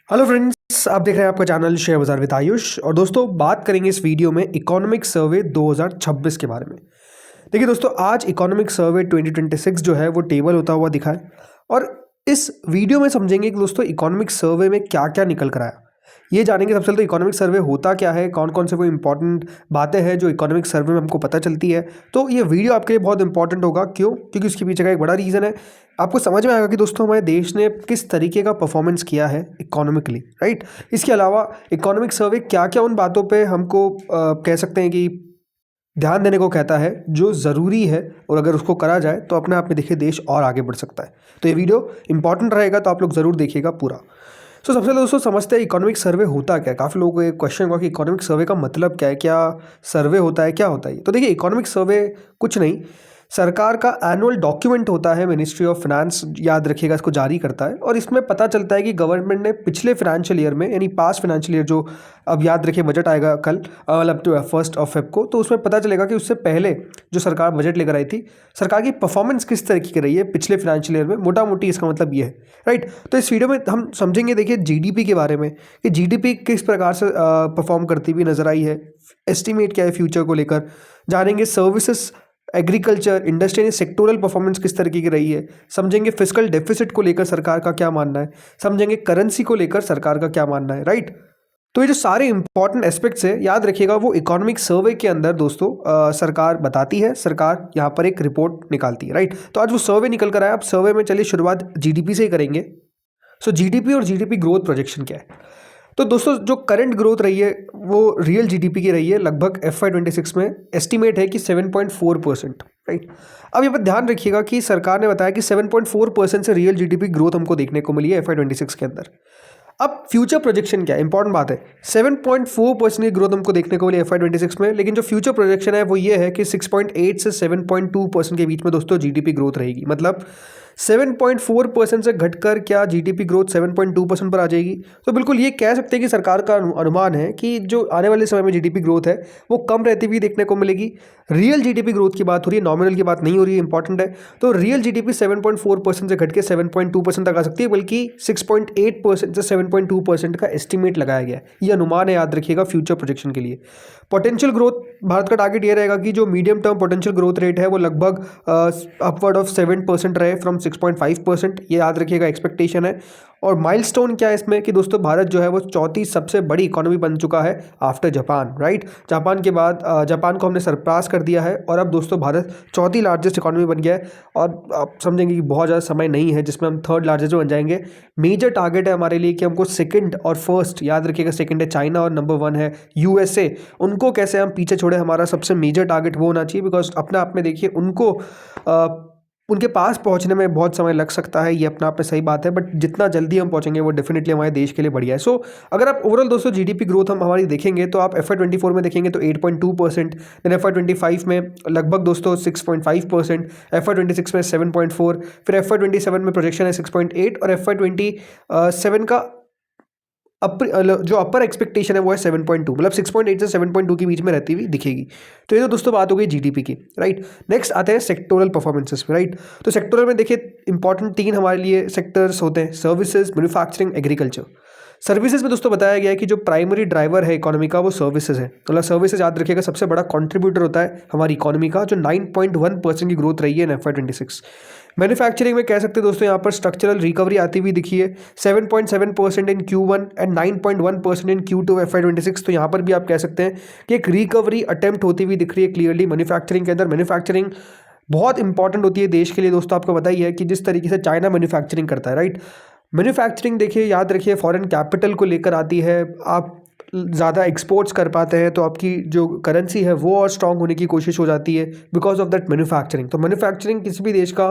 Hello friends, आप देख रहे हैं आपका चैनल शेयर बाजार विद आयुष। और दोस्तों, बात करेंगे इस वीडियो में इकोनॉमिक सर्वे 2026 के बारे में। देखिए दोस्तों, आज इकोनॉमिक सर्वे 2026 जो है वो टेबल होता हुआ दिखा है। और इस वीडियो में समझेंगे कि दोस्तों इकोनॉमिक सर्वे में क्या क्या निकल कर आया, ये जानेंगे। सबसे पहले तो इकोनॉमिक सर्वे होता क्या है, कौन कौन से वो इंपॉर्टेंट बातें हैं जो इकोनॉमिक सर्वे में हमको पता चलती है। तो ये वीडियो आपके लिए बहुत इंपॉर्टेंट होगा। क्यों? क्योंकि उसके पीछे का एक बड़ा रीज़न है। आपको समझ में आएगा कि दोस्तों हमारे देश ने किस तरीके का परफॉर्मेंस किया है इकोनॉमिकली, राइट। इसके अलावा इकोनॉमिक सर्वे क्या क्या उन बातों पे हमको कह सकते हैं कि ध्यान देने को कहता है जो ज़रूरी है, और अगर उसको करा जाए तो अपने आप में देखिए देश और आगे बढ़ सकता है। तो ये वीडियो इंपॉर्टेंट रहेगा, तो आप लोग ज़रूर देखिएगा पूरा। सबसे पहले दोस्तों समझते हैं इकोनॉमिक सर्वे होता क्या है। काफ़ी लोगों को एक क्वेश्चन होगा कि इकोनॉमिक सर्वे का मतलब क्या है, क्या सर्वे होता है, क्या होता है ये। तो देखिए, इकोनॉमिक सर्वे कुछ नहीं, सरकार का एनुअल डॉक्यूमेंट होता है। मिनिस्ट्री ऑफ फाइनेंस, याद रखिएगा, इसको जारी करता है। और इसमें पता चलता है कि गवर्नमेंट ने पिछले फाइनेंशियल ईयर में, यानी पास्ट फाइनेंशियल ईयर जो अब याद रखिए बजट आएगा कल, मतलब 1 फेब को, तो उसमें पता चलेगा कि उससे पहले जो सरकार बजट लेकर आई थी, सरकार की परफॉर्मेंस किस तरीके की रही है पिछले फाइनेंशियल ईयर में। मोटा मोटी इसका मतलब ये है, राइट। तो इस वीडियो में हम समझेंगे, देखिए, जीडीपी के बारे में कि जीडीपी किस प्रकार से परफॉर्म करती हुई नजर आई है, एस्टिमेट क्या है फ्यूचर को लेकर। जानेंगे services, agriculture, industry, sectoral performance किस तरीके की रही है। समझेंगे फिस्कल डेफिसिट को लेकर सरकार का क्या मानना है। समझेंगे करेंसी को लेकर सरकार का क्या मानना है, राइट। तो ये जो सारे इंपॉर्टेंट एस्पेक्ट्स है, याद रखिएगा, वो इकोनॉमिक सर्वे के अंदर दोस्तों सरकार बताती है, सरकार यहाँ पर एक रिपोर्ट निकालती है, राइट। तो आज वो सर्वे निकल कर आया। अब सर्वे में चलिए शुरुआत जीडीपी से ही करेंगे। सो जीडीपी और जीडीपी ग्रोथ प्रोजेक्शन क्या है। तो दोस्तों जो करंट ग्रोथ रही है वो रियल जीडीपी की रही है, लगभग FY26 में एस्टिमेट है कि 7.4%, राइट। अब ये बात ध्यान रखिएगा कि सरकार ने बताया कि 7.4% से रियल जीडीपी ग्रोथ हमको देखने को मिली है FY26 के अंदर। अब फ्यूचर प्रोजेक्शन क्या है, इंपॉर्टेंट बात है। 7.4% की ग्रोथ हमको देखने को मिली FY26 में, लेकिन जो फ्यूचर प्रोजेक्शन है वो ये है कि 6.8 से 7.2% के बीच में दोस्तों जीडीपी ग्रोथ रहेगी। मतलब 7.4% से घटकर क्या जीडीपी ग्रोथ 7.2% पर आ जाएगी। तो बिल्कुल ये कह सकते हैं कि सरकार का अनुमान है कि जो आने वाले समय में जीडीपी ग्रोथ है वो कम रहती हुई देखने को मिलेगी। रियल जीडीपी ग्रोथ की बात हो रही है, नॉमिनल की बात नहीं हो रही है, इंपॉर्टेंट है। तो रियल जीडीपी 7.4% से घट के 7.2% तक आ सकती है, बल्कि 6.8% से 7.2% का एस्टिमेट लगाया गया है। ये अनुमान है, याद रखिएगा, फ्यूचर प्रोजेक्शन के लिए। पोटेंशियल ग्रोथ, भारत का टारगेट ये रहेगा कि जो medium term potential growth rate है वो लगभग अपवर्ड ऑफ 7% रहे फ्रॉम 6.5%। ये याद रखिएगा, एक्सपेक्टेशन है। और माइलस्टोन क्या है इसमें कि दोस्तों भारत जो है वो चौथी सबसे बड़ी इकोनॉमी बन चुका है आफ्टर जापान, राइट। जापान के बाद जापान को हमने सरपास कर दिया है, और अब दोस्तों भारत चौथी लार्जेस्ट इकोनॉमी बन गया है। और आप समझेंगे कि बहुत ज़्यादा समय नहीं है जिसमें हम थर्ड लार्जेस्ट बन जाएंगे। मेजर टारगेट है हमारे लिए कि हमको सेकंड और फर्स्ट, याद रखिएगा, सेकंड है चाइना और नंबर 1 है USA। उनको कैसे हम पीछे छोड़े, हमारा सबसे मेजर टारगेट वो होना चाहिए। बिकॉज अपने आप में देखिए उनको उनके पास पहुंचने में बहुत समय लग सकता है, ये अपना आप में सही बात है, बट जितना जल्दी हम पहुंचेंगे वो डेफिनेटली हमारे देश के लिए बढ़िया है। सो अगर आप ओवरऑल दोस्तों जीडीपी ग्रोथ हम हमारी देखेंगे तो आप FY24 में देखेंगे तो 8.2%, देन FY25 में लगभग दोस्तों 6.5%, FY26 में 7.4, फिर FY27 में प्रोजेक्शन है 6.8, और FY27 का जो अपर एक्सपेक्टेशन है वो है 7.2, मतलब 6.8 से 7.2 के बीच में रहती हुई दिखेगी। तो ये तो दोस्तों बात हो गई जीडीपी की, राइट। नेक्स्ट आते हैं सेक्टोरल परफॉर्मेंसेस पे, राइट। तो सेक्टोरल में देखिए इंपॉर्टेंट 3 हमारे लिए सेक्टर्स होते हैं: सर्विसेज, मैन्युफैक्चरिंग, एग्रीकल्चर। सर्विसेज में दोस्तों बताया गया है कि जो प्राइमरी ड्राइवर है इकोनॉमी का वो सर्विसेज है। मतलब सर्विसेज याद रखिएगा सबसे बड़ा कंट्रीब्यूटर होता है हमारी इकोनॉमी का, जो 9.1% की ग्रोथ रही है इन FY26। मैन्युफैक्चरिंग में कह सकते हैं दोस्तों यहाँ पर स्ट्रक्चरल रिकवरी आती हुई दिखी है, 7.7% इन Q1 and 9.1% in Q2 FY26। तो यहाँ पर भी आप कह सकते हैं कि एक रिकवरी अटेम्प्ट होती हुई दिख रही है क्लियरली मैन्युफैक्चरिंग के अंदर। मैन्युफैक्चरिंग बहुत इंपॉर्टेंट होती है देश के लिए दोस्तों, आपको पता ही है कि जिस तरीके से चाइना मैन्युफैक्चरिंग करता है, राइट। मैन्युफैक्चरिंग देखिए, याद रखिए, फॉरेन कैपिटल को लेकर आती है। आप ज़्यादा एक्सपोर्ट्स कर पाते हैं तो आपकी जो करेंसी है वो और स्ट्रांग होने की कोशिश हो जाती है बिकॉज ऑफ दैट मैन्युफैक्चरिंग। तो मैन्युफैक्चरिंग किसी भी देश का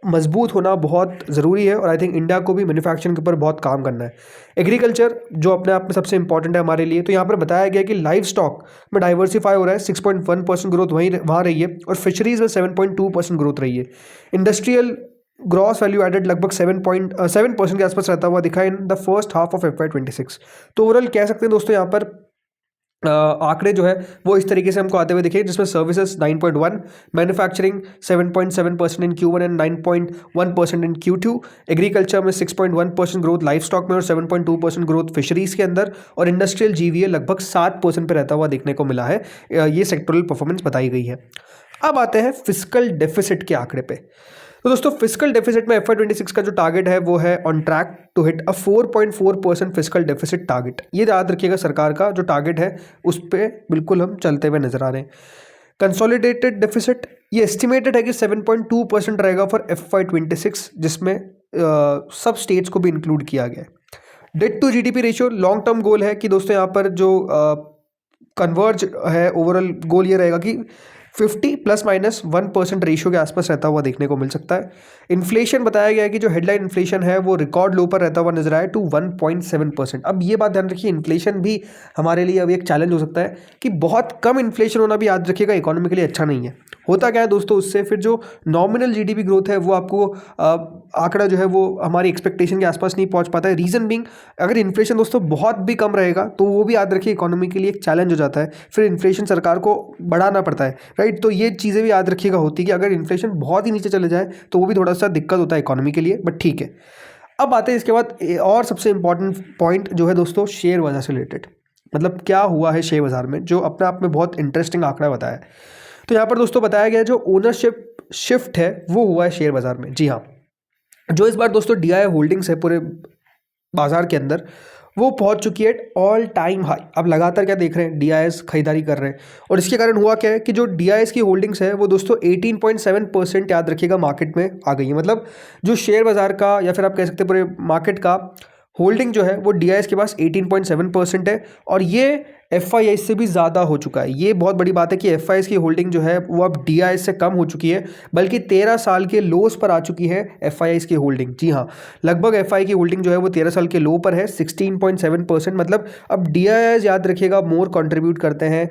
मजबूत होना बहुत ज़रूरी है, और आई थिंक इंडिया को भी मैन्युफैक्चरिंग के ऊपर बहुत काम करना है। एग्रीकल्चर जो अपने आप में सबसे इंपॉर्टेंट है हमारे लिए, तो यहाँ पर बताया गया कि लाइव स्टॉक में डाइवर्सिफाई हो रहा है, 6.1% ग्रोथ वहाँ रही है, और फिशरीज में 7.2% ग्रोथ रही है। इंडस्ट्रियल ग्रॉस वैल्यू एडेड लगभग 7.7% के आसपास रहता हुआ दिखा in the first half of FY26। तो ओवरऑल कह सकते हैं दोस्तों यहाँ पर आंकड़े जो है वो इस तरीके से हमको आते हुए दिखे, जिसमें services 9.1, manufacturing 7.7% in Q1 and 9.1% in Q2, agriculture में 6.1% ग्रोथ लाइफ स्टॉक में और 7.2% ग्रोथ फिशरीज के अंदर, और इंडस्ट्रियल जीवीए लगभग 7% पे रहता हुआ देखने को मिला है। ये सेक्टोरल परफॉर्मेंस बताई गई है। अब आते हैं फिस्कल डेफिसिट के आंकड़े पे। तो दोस्तों फिस्कल डेफिसिट में FY26 का जो टारगेट है वो है on track to hit a 4.4% fiscal deficit target. ये याद रखिएगा, सरकार का जो टारगेट है उस पर बिल्कुल हम चलते हुए नजर आ रहे हैं। कंसोलिडेटेड डेफिसिट ये एस्टिमेटेड है कि 7.2% रहेगा फॉर FY26, जिसमें सब स्टेट्स को भी इंक्लूड किया गया है। Debt to GDP ratio long term goal है कि दोस्तों यहाँ पर जो कन्वर्ज है, ओवरऑल गोल ये रहेगा कि 50 ±1% रेशियो के आसपास रहता हुआ देखने को मिल सकता है। इन्फ्लेशन बताया गया है कि जो हेडलाइन इन्फ्लेशन है वो रिकॉर्ड लो पर रहता हुआ नजर आया 1.7%। अब ये बात ध्यान रखिए, इन्फ्लेशन भी हमारे लिए अभी एक चैलेंज हो सकता है कि बहुत कम इन्फ्लेशन होना भी याद रखिएगा इकोनॉमी के लिए अच्छा नहीं है। होता क्या है दोस्तों, उससे फिर जो नॉमिनल GDP ग्रोथ है वो आपको आंकड़ा जो है वो हमारी एक्सपेक्टेशन के आसपास नहीं पहुंच पाता है। रीजन बीइंग, अगर इन्फ्लेशन दोस्तों बहुत भी कम रहेगा तो वो भी याद रखिए इकोनॉमी के लिए एक चैलेंज हो जाता है, फिर इन्फ्लेशन सरकार को बढ़ाना पड़ता है, राइट। तो ये चीज़ें भी याद रखिएगा होती है कि अगर इन्फ्लेशन बहुत ही नीचे चले जाए तो वो भी थोड़ा सा दिक्कत होता है इकोनॉमी के लिए, बट ठीक है। अब आते हैं इसके बाद और सबसे इंपॉर्टेंट पॉइंट जो है दोस्तों शेयर बाजार से रिलेटेड, मतलब क्या हुआ है शेयर बाजार में, जो अपने आप में बहुत इंटरेस्टिंग आंकड़ा बताया है। तो यहाँ पर दोस्तों बताया गया जो ओनरशिप शिफ्ट है वो हुआ है शेयर बाजार में। जी हाँ, जो इस बार दोस्तों DII होल्डिंग्स है पूरे बाजार के अंदर वो पहुंच चुकी है ऑल टाइम हाई। अब लगातार क्या देख रहे हैं, DIIs खरीदारी कर रहे हैं, और इसके कारण हुआ क्या है कि जो DIIs की होल्डिंग्स है वो दोस्तों 18.7% याद रखिएगा मार्केट में आ गई है। मतलब जो शेयर बाजार का या फिर आप कह सकते हैं पूरे मार्केट का होल्डिंग जो है वो DIIs के पास 18.7% है, और ये FIIs से भी ज़्यादा हो चुका है। ये बहुत बड़ी बात है कि FIIs की होल्डिंग जो है वो अब DIIs से कम हो चुकी है, बल्कि 13 साल के लोस पर आ चुकी है FIIs की होल्डिंग। जी हाँ, लगभग FI की होल्डिंग जो है वो 13 साल के लो पर है 16.7%। मतलब अब DIIs याद रखिएगा मोर कंट्रीब्यूट करते हैं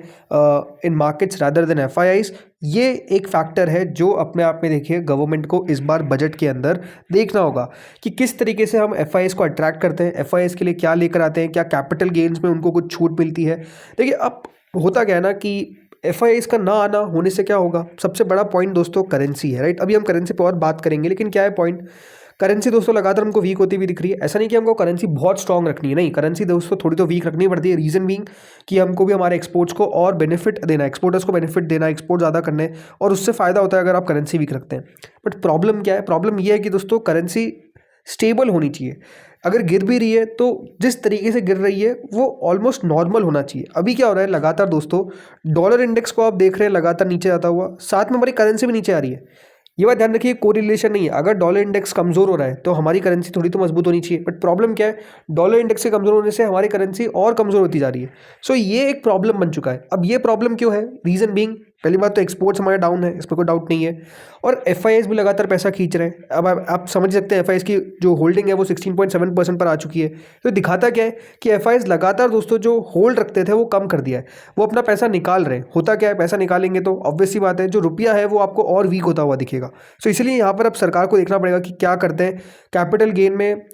in markets rather than FIIs। ये एक फैक्टर है जो अपने आप में देखिए गवर्नमेंट को इस बार बजट के अंदर देखना होगा कि किस तरीके से हम FIIs को अट्रैक्ट करते हैं, FIIs के लिए क्या लेकर आते हैं, क्या कैपिटल गेन्स में उनको कुछ छूट मिलती है। देखिए अब होता क्या है ना कि FIIs का ना आना होने से क्या होगा, सबसे बड़ा पॉइंट दोस्तों करेंसी है, राइट। अभी हम करेंसी पर और बात करेंगे, लेकिन क्या है पॉइंट, करेंसी दोस्तों लगातार हमको वीक होती हुई दिख रही है। ऐसा नहीं कि हमको करेंसी बहुत स्ट्रांग रखनी है, नहीं, करेंसी दोस्तों थोड़ी तो वीक रखनी पड़ती है। रीजन बीइंग कि हमको भी हमारे एक्सपोर्ट्स को और बेनिफिट देना, एक्सपोर्टर्स को बेनिफिट देना, एक्सपोर्ट ज़्यादा करने, और उससे फ़ायदा होता है अगर आप करेंसी वीक रखते हैं। बट प्रॉब्लम क्या है, प्रॉब्लम ये है कि दोस्तों करेंसी स्टेबल होनी चाहिए। अगर गिर भी रही है तो जिस तरीके से गिर रही है वो ऑलमोस्ट नॉर्मल होना चाहिए। अभी क्या हो रहा है, लगातार दोस्तों डॉलर इंडेक्स को आप देख रहे हैं लगातार नीचे आता हुआ, साथ में हमारी करेंसी भी नीचे आ रही है। ये बात ध्यान रखिए, कोरिलेशन नहीं है। अगर डॉलर इंडेक्स कमजोर हो रहा है तो हमारी करेंसी थोड़ी तो मजबूत होनी चाहिए, बट प्रॉब्लम क्या है, डॉलर इंडेक्स के कमजोर होने से हमारी करेंसी और कमजोर होती जा रही है। सो ये एक प्रॉब्लम बन चुका है। अब ये प्रॉब्लम क्यों है, रीजन बीइंग, पहली बात तो एक्सपोर्ट्स हमारे डाउन है, इस पर कोई डाउट नहीं है, और FIIs भी लगातार पैसा खींच रहे हैं। अब आप समझ सकते हैं FIIs की जो होल्डिंग है वो 16.7% पर आ चुकी है। तो दिखाता क्या है कि FIIs लगातार दोस्तों जो होल्ड रखते थे वो कम कर दिया है, वो अपना पैसा निकाल रहे हैं। होता क्या है, पैसा निकालेंगे तो ऑब्वियस सी बात है जो रुपया है वो आपको और वीक होता हुआ दिखेगा। सो इसलिए यहाँ पर अब सरकार को देखना पड़ेगा कि क्या करते हैं। कैपिटल गेन में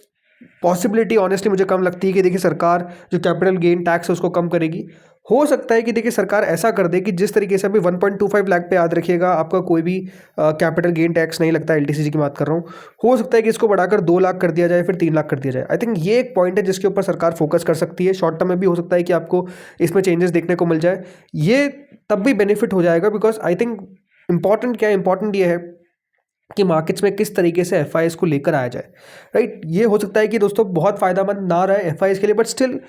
पॉसिबिलिटी ऑनेस्टली मुझे कम लगती है कि देखिए सरकार जो कैपिटल गेन टैक्स है उसको कम करेगी। हो सकता है कि देखिए सरकार ऐसा कर दे कि जिस तरीके से अभी 1.25 लाख पे याद रखिएगा आपका कोई भी कैपिटल गेन टैक्स नहीं लगता, LTCG की बात कर रहा हूँ, हो सकता है कि इसको बढ़ाकर 2 लाख कर दिया जाए, फिर 3 लाख कर दिया जाए। आई थिंक ये एक पॉइंट है जिसके ऊपर सरकार फोकस कर सकती है। शॉर्ट टर्म में भी हो सकता है कि आपको इसमें चेंजेस देखने को मिल जाए, ये तब भी बेनिफिट हो जाएगा। बिकॉज आई थिंक इंपॉर्टेंट क्या है, इंपॉर्टेंट ये है कि मार्केट्स में किस तरीके से FIIs को लेकर आया जाए, राइट। ये हो सकता है कि दोस्तों बहुत फायदेमंद ना रहे FIIs के लिए, बट स्टिल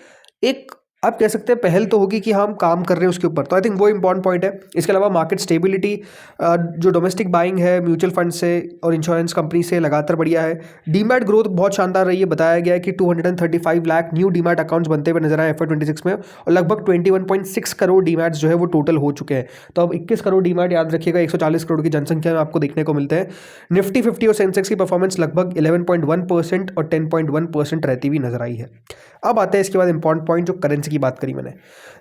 एक आप कह सकते हैं पहल तो होगी कि हम काम कर रहे हैं उसके ऊपर। तो आई थिंक वो इंपॉर्टेंट पॉइंट है। इसके अलावा मार्केट स्टेबिलिटी, जो डोमेस्टिक बाइंग है म्यूचुअल फंड से और इंश्योरेंस कंपनी से लगातार बढ़िया है। डीमैट ग्रोथ बहुत शानदार रही है, बताया गया है कि 235 लाख न्यू डीमैट अकाउंट्स बनते हुए नजर आए FY26 में, और लगभग 21.6 करोड़ डीमैट्स जो है वो टोटल हो चुके हैं। तो अब 21 करोड़ डीमैट याद रखिएगा 140 करोड़ की जनसंख्या में आपको देखने को मिलते हैं। निफ्टी 50 और सेंसेक्स की परफॉर्मेंस लगभग 11.1% और 10.1% रहती हुई नजर आई है। अब आते हैं इसके बाद इंपॉर्टेंट पॉइंट जो करेंसी की बात करी मैंने।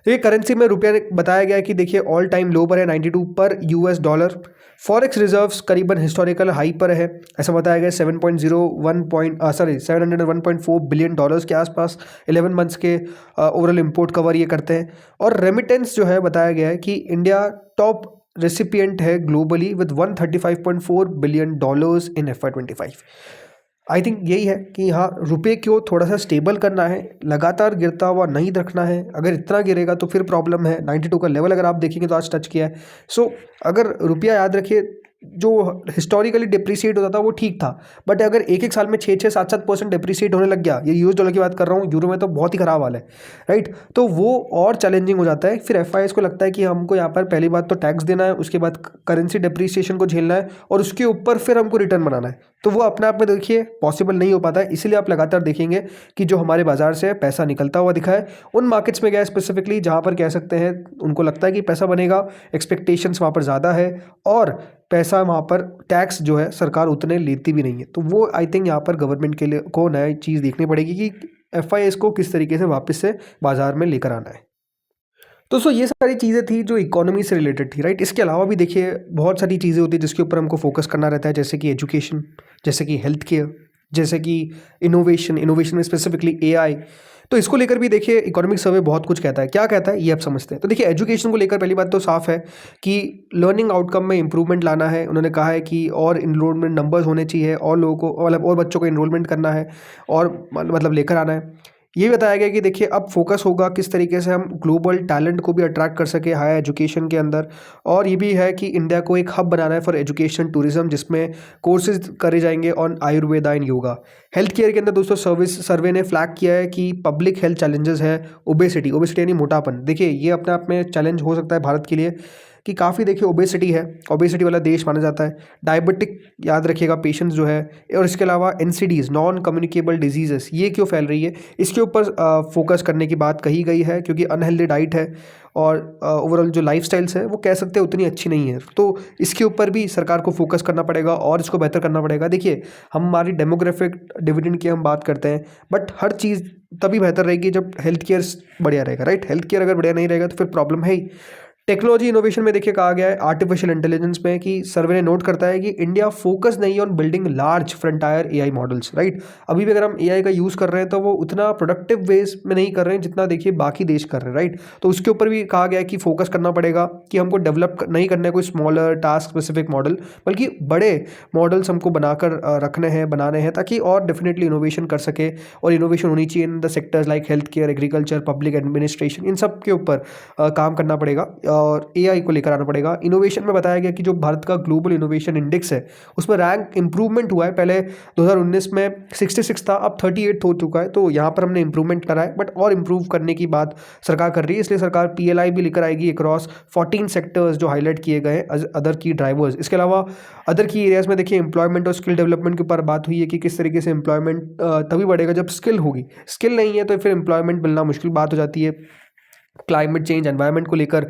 तो ये करेंसी में रुपया बताया गया है कि देखिए ऑल टाइम लो पर है 92 पर यूएस डॉलर। फॉरेक्स रिजर्व्स करीबन हिस्टोरिकल हाई पर है, ऐसा बताया गया 701.4 बिलियन डॉलर्स के आसपास 11 मंथ्स के ओवरऑल इंपोर्ट कवर ये करते हैं। और रेमिटेंस जो है बताया गया है कि इंडिया टॉप रेसिपिएंट है globally with 135.4 billion dollars in FY25। I think यही है कि हाँ रुपये को थोड़ा सा स्टेबल करना है, लगातार गिरता हुआ नहीं रखना है। अगर इतना गिरेगा तो फिर प्रॉब्लम है। 92 का लेवल अगर आप देखेंगे तो आज टच किया है। सो अगर रुपया याद रखिए जो हिस्टोरिकली डिप्रिशिएट होता था वो ठीक था, बट अगर एक एक साल में 6-7% डिप्रिशिएट होने लग गया, ये यूएस डॉलर की बात कर रहा हूँ, यूरो में तो बहुत ही खराब हाल है, राइट। तो वो और चैलेंजिंग हो जाता है। फिर एफआईएस को लगता है कि हमको यहाँ पर पहली बात तो टैक्स देना है, उसके बाद करेंसी डिप्रिसिएशन को झेलना है और उसके ऊपर फिर हमको रिटर्न बनाना है। तो वो अपने आप में देखिए पॉसिबल नहीं हो पाता है। इसीलिए आप लगातार देखेंगे कि जो हमारे बाजार से पैसा निकलता हुआ दिखा है उन मार्केट्स में गया स्पेसिफिकली जहाँ पर कह सकते हैं उनको लगता है कि पैसा बनेगा, एक्सपेक्टेशंस वहाँ पर ज़्यादा है और पैसा वहाँ पर टैक्स जो है सरकार उतने लेती भी नहीं है। तो वो आई थिंक यहाँ पर गवर्नमेंट के लिए को नई चीज़ देखनी पड़ेगी कि एफआईएस को किस तरीके से वापस से बाजार में लेकर आना है। दोस्तों ये सारी चीज़ें थी जो इकोनॉमी से रिलेटेड थी, राइट। इसके अलावा भी देखिए बहुत सारी चीज़ें होती है जिसके ऊपर हमको फोकस करना रहता है, जैसे कि एजुकेशन, जैसे कि हेल्थ केयर, जैसे कि इनोवेशन में स्पेसिफिकली एआई। तो इसको लेकर भी देखिए इकोनॉमिक सर्वे बहुत कुछ कहता है। क्या कहता है ये आप समझते हैं। तो देखिए एजुकेशन को लेकर पहली बात तो साफ है कि लर्निंग आउटकम में इंप्रूवमेंट लाना है। उन्होंने कहा है कि और इनरोलमेंट नंबर्स होने चाहिए और लोगों को मतलब और बच्चों को इनरोलमेंट करना है और मतलब लेकर आना है। ये बताया गया कि देखिए अब फोकस होगा किस तरीके से हम ग्लोबल टैलेंट को भी अट्रैक्ट कर सके हायर एजुकेशन के अंदर। और ये भी है कि इंडिया को एक हब बनाना है फॉर एजुकेशन टूरिज्म, जिसमें कोर्सेज करे जाएंगे on Ayurveda and yoga. Health care के अंदर दोस्तों सर्वे ने फ्लैग किया है कि पब्लिक हेल्थ चैलेंजेस है ओबेसिटी यानी मोटापन। देखिए ये अपने आप में चैलेंज हो सकता है भारत के लिए कि काफ़ी देखिए ओबेसिटी है, ओबेसिटी वाला देश माना जाता है। डायबिटिक याद रखिएगा पेशेंट्स जो है, और इसके अलावा एनसीडीज़ नॉन कम्युनिकेबल डिजीजेस ये क्यों फैल रही है, इसके ऊपर फोकस करने की बात कही गई है क्योंकि अनहेल्दी डाइट है और ओवरऑल जो लाइफस्टाइल्स है वो कह सकते हैं उतनी अच्छी नहीं है। तो इसके ऊपर भी सरकार को फोकस करना पड़ेगा और इसको बेहतर करना पड़ेगा। देखिए हमारी डेमोग्राफिक डिविडेंड की हम बात करते हैं, बट हर चीज़ तभी बेहतर रहेगी जब हेल्थ केयर बढ़िया रहेगा, राइट। हेल्थ केयर अगर बढ़िया नहीं रहेगा तो फिर प्रॉब्लम है ही। टेक्नोलॉजी इनोवेशन में देखिए कहा गया है आर्टिफिशियल इंटेलिजेंस में कि सर्वे ने नोट करता है कि इंडिया फोकस नहीं है on building large frontier AI models, right. अभी भी अगर हम एआई का यूज़ कर रहे हैं तो वो उतना प्रोडक्टिव वेज में नहीं कर रहे हैं जितना देखिए बाकी देश कर रहे हैं, राइट। तो उसके ऊपर भी कहा गया है कि फोकस करना पड़ेगा कि हमको डेवलप नहीं करना है कोई स्मॉलर टास्क स्पेसिफिक मॉडल, बल्कि बड़े मॉडल्स हमको बनाकर रखने हैं, बनाने हैं, ताकि और डेफिनेटली इनोवेशन कर सके। और इनोवेशन होनी चाहिए in the sectors like health care, agriculture, public administration, इन सब के ऊपर काम करना पड़ेगा और एआई को लेकर आना पड़ेगा। इनोवेशन में बताया गया कि जो भारत का ग्लोबल इनोवेशन इंडेक्स है उसमें रैंक इंप्रूवमेंट हुआ है। पहले 2019 में 66 था, अब 38 हो चुका है। तो यहाँ पर हमने इंप्रूवमेंट करा है, बट और इंप्रूव करने की बात सरकार कर रही है। इसलिए सरकार पीएलआई भी लेकर आएगी अक्रॉस 14 सेक्टर्स जो हाईलाइट किए गए अदर की ड्राइवर्स। इसके अलावा अदर की एरियाज में देखिए एम्प्लॉयमेंट और स्किल डेवलपमेंट के ऊपर बात हुई है कि किस तरीके से एम्प्लॉयमेंट तभी बढ़ेगा जब स्किल होगी। स्किल नहीं है तो फिर एम्प्लॉयमेंट मिलना मुश्किल बात हो जाती है। क्लाइमेट चेंज एनवायरनमेंट को लेकर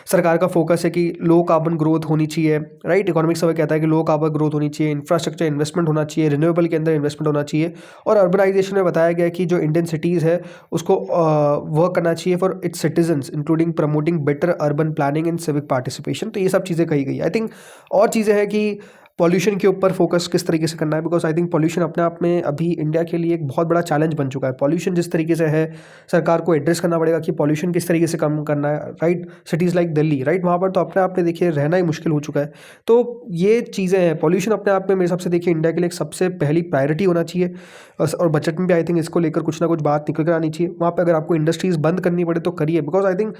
सरकार का फोकस है कि लो कार्बन ग्रोथ होनी चाहिए, राइट। इकोनॉमिक सर्वे कहता है कि लो कार्बन ग्रोथ होनी चाहिए, इंफ्रास्ट्रक्चर इन्वेस्टमेंट होना चाहिए, रिन्यूएबल के अंदर इन्वेस्टमेंट होना चाहिए। और अर्बनाइजेशन में बताया गया कि जो इंडियन सिटीज़ है उसको वर्क करना चाहिए for its citizens including promoting better urban planning and civic participation. तो ये सब चीज़ें कही गई। आई थिंक और चीज़ें हैं कि पॉल्यूशन के ऊपर फोकस किस तरीके से करना है, बिकॉज आई थिंक पॉल्यूशन अपने आप में अभी इंडिया के लिए एक बहुत बड़ा चैलेंज बन चुका है। पॉल्यूशन जिस तरीके से है सरकार को एड्रेस करना पड़ेगा कि पॉल्यूशन किस तरीके से कम करना है, right. Cities like Delhi, right, वहाँ पर तो अपने आप में देखिए रहना ही मुश्किल हो चुका है। तो ये चीज़ें हैं, पॉल्यूशन अपने आप में मेरे हिसाब से देखिए इंडिया के लिए एक सबसे पहली प्रायोरिटी होना चाहिए। और बजट में भी आई थिंक इसको लेकर कुछ ना कुछ बात निकल कर आनी चाहिए। वहाँ पर अगर आपको इंडस्ट्रीज़ बंद करनी पड़े तो करिए, बिकॉज आई थिंक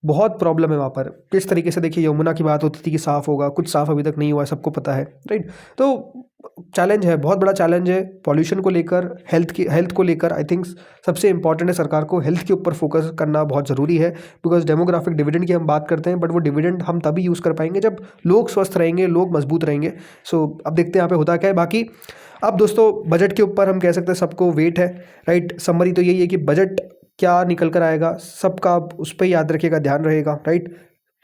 बहुत प्रॉब्लम है वहाँ पर। किस तरीके से देखिए यमुना की बात होती थी कि साफ़ होगा, कुछ साफ़ अभी तक नहीं हुआ है, सबको पता है, राइट। तो चैलेंज है, बहुत बड़ा चैलेंज है पॉल्यूशन को लेकर, हेल्थ को लेकर। आई थिंक सबसे इंपॉर्टेंट है सरकार को हेल्थ के ऊपर फोकस करना बहुत ज़रूरी है, बिकॉज डेमोग्राफिक डिविडेंड की हम बात करते हैं, बट वो डिविडेंड हम तभी यूज़ कर पाएंगे जब लोग स्वस्थ रहेंगे, लोग मजबूत रहेंगे। सो अब देखते हैं यहाँ पे होता क्या है। बाकी अब दोस्तों बजट के ऊपर हम कह सकते हैं सबको वेट है, राइट। समरी तो यही है कि बजट क्या निकल कर आएगा सबका उस पर याद रखिएगा, ध्यान रहेगा, राइट।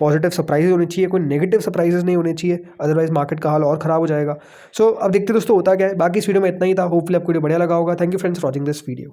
पॉजिटिव सरप्राइजेज होनी चाहिए, कोई नेगेटिव सरप्राइजेज नहीं होने चाहिए, अदरवाइज मार्केट का हाल और ख़राब हो जाएगा। सो अब देखते दोस्तों होता क्या है। बाकी इस वीडियो में इतना ही था। होपफुली आपको वीडियो बढ़िया लगा होगा। Thank you friends for watching this video.